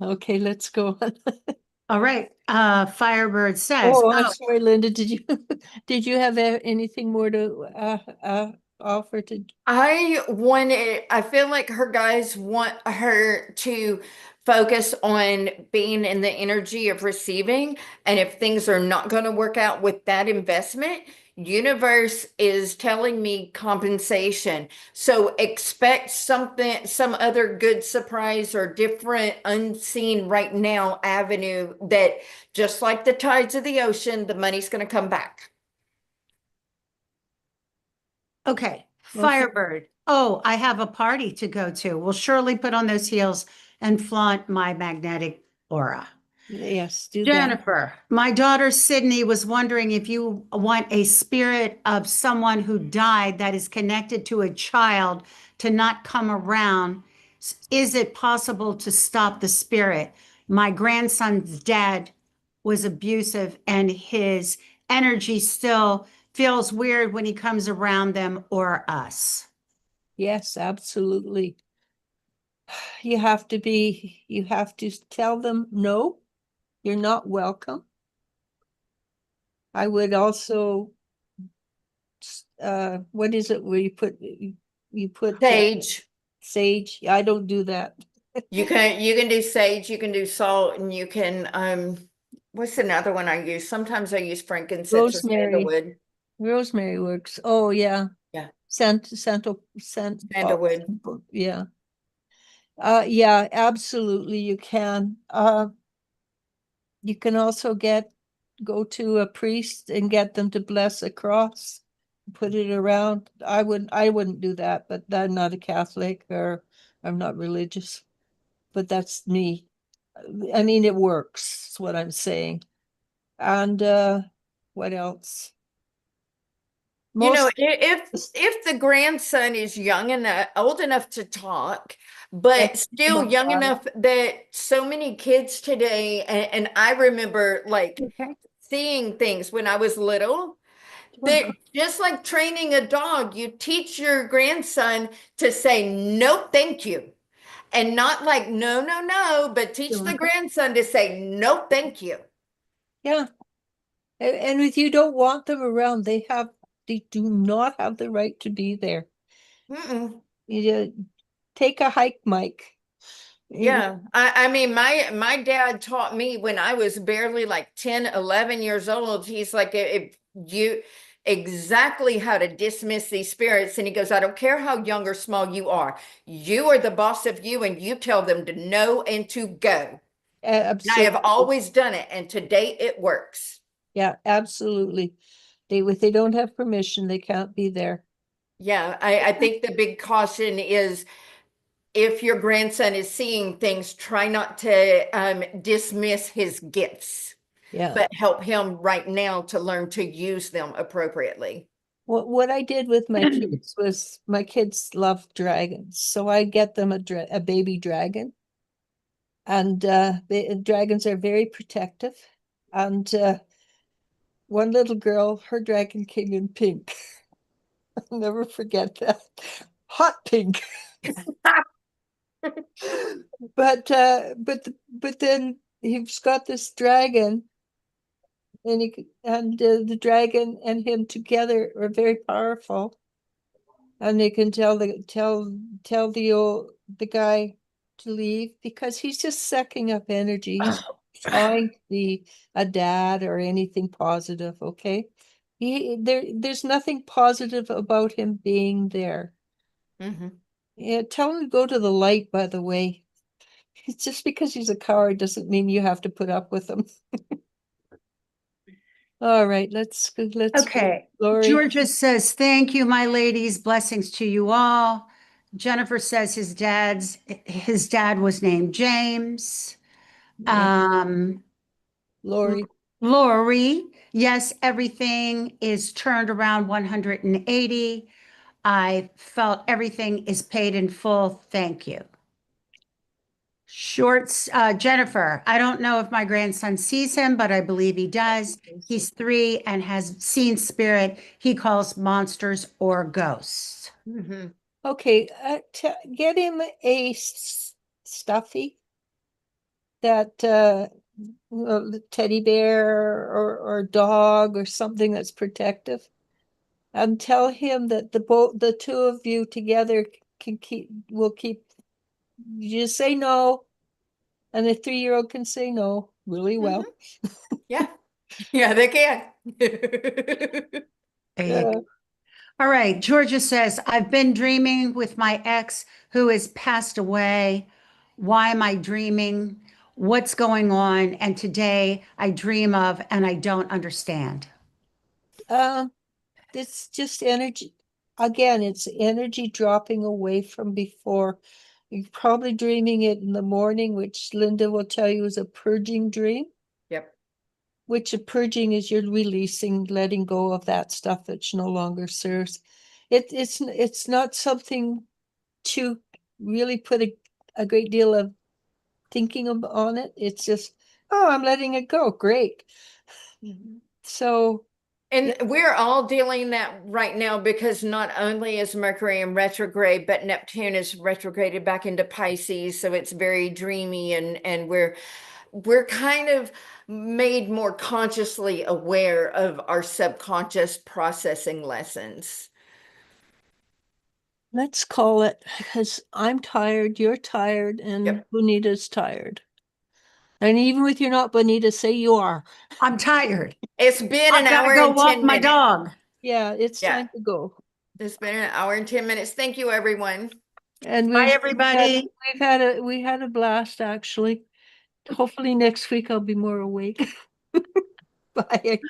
Okay, let's go on. All right. Firebird says, Oh, I'm sorry, Linda. Did you did you have anything more to offer to? I feel like her guys want her to focus on being in the energy of receiving. And if things are not going to work out with that investment, Universe is telling me compensation. So expect something, some other good surprise or different unseen right now avenue that just like the tides of the ocean, the money's going to come back. Okay, Okay. Firebird. Oh, I have a party to go to. Will surely put on those heels and flaunt my magnetic aura. Yes, do that. Jennifer, my daughter Sydney was wondering if you want a spirit of someone who died that is connected to a child to not come around. Is it possible to stop the spirit? My grandson's dad was abusive and his energy still feels weird when he comes around them or us. Yes, absolutely. You have to tell them, no, you're not welcome. I would also, what is it where you put Sage. sage? I don't do that. You can do sage, you can do salt, and you can what's another one I use? Sometimes I use frankincense or Rosemary. sandalwood. Rosemary works. Oh, yeah. Yeah. Scent. Sandalwood. Yeah. Yeah, absolutely. You can. You can also go to a priest and get them to bless a cross, put it around. I wouldn't do that, but I'm not a Catholic or I'm not religious, but that's me. I mean, it works, is what I'm saying. And what else? You know, Most if the grandson is young enough, old enough to talk, but still young enough that so many kids today, and I remember like Okay. seeing things when I was little, that just like training a dog, you teach your grandson to say no, thank you. And not like no, no, no, but teach the grandson to say no, thank you. Yeah. And if you don't want them around, they do not have the right to be there. Mm-mm. You take a hike, Mike. Yeah. I mean, my dad taught me when I was barely like 10, 11 years old. He's like, if you exactly how to dismiss these spirits. And he goes, I don't care how young or small you are the boss of you, and you tell them to know and to go. And I have Absolutely. always done it, and to date it works. Yeah, absolutely. If they don't have permission, they can't be there. Yeah, I think the big caution is if your grandson is seeing things, try not to dismiss his gifts, Yeah. but help him right now to learn to use them appropriately. What I did with my kids was my kids love dragons, so I get them a baby dragon, and dragons are very protective. And one little girl, her dragon came in pink. I'll never forget that. Hot pink. But then he's got this dragon, and the dragon and him together are very powerful, and they can tell the guy to leave because he's just sucking up energy. He's trying to be a dad or anything positive. Okay, there's nothing positive about him being there. Mhm. Yeah, tell him to go to the light. By the way, just because he's a coward doesn't mean you have to put up with him. All right, let's Okay. Lori. Georgia says, thank you, my ladies. Blessings to you all. Jennifer says his dad was named James. Um, Lori. Lori, yes, everything is turned around 180. I felt everything is paid in full. Thank you. Shorts, Jennifer, I don't know if my grandson sees him, but I believe he does. He's 3 and has seen spirit he calls monsters or ghosts. Mhm. Okay, get him a stuffy that teddy bear or dog or something that's protective, and tell him that the two of you together will keep. You just say no, and the 3-year-old can say no really well. Yeah. Yeah, they can. Yeah. All right, Georgia says, I've been dreaming with my ex who has passed away. Why am I dreaming? What's going on? And today I dream of and I don't understand. It's just energy. Again, it's energy dropping away from before. You're probably dreaming it in the morning, which Linda will tell you is a purging dream. Yep. Which a purging is you're releasing, letting go of that stuff that no longer serves. It's not something to really put a great deal of thinking on it. It's just, oh, I'm letting it go. Great. So And we're all dealing that right now because not only is Mercury in retrograde, but Neptune is retrograded back into Pisces. So it's very dreamy and we're kind of made more consciously aware of our subconscious processing lessons. let's call it, because I'm tired, you're tired, and Yep. Bonita's tired. And even with you're not Bonita, say you are. I'm tired. It's been an I've got to hour go and walk 10 my minutes. dog. Yeah, it's Yeah. time to go. It's been an hour and 10 minutes. Thank you, everyone. And Bye, everybody. we had a blast actually. Hopefully next week I'll be more awake. Bye.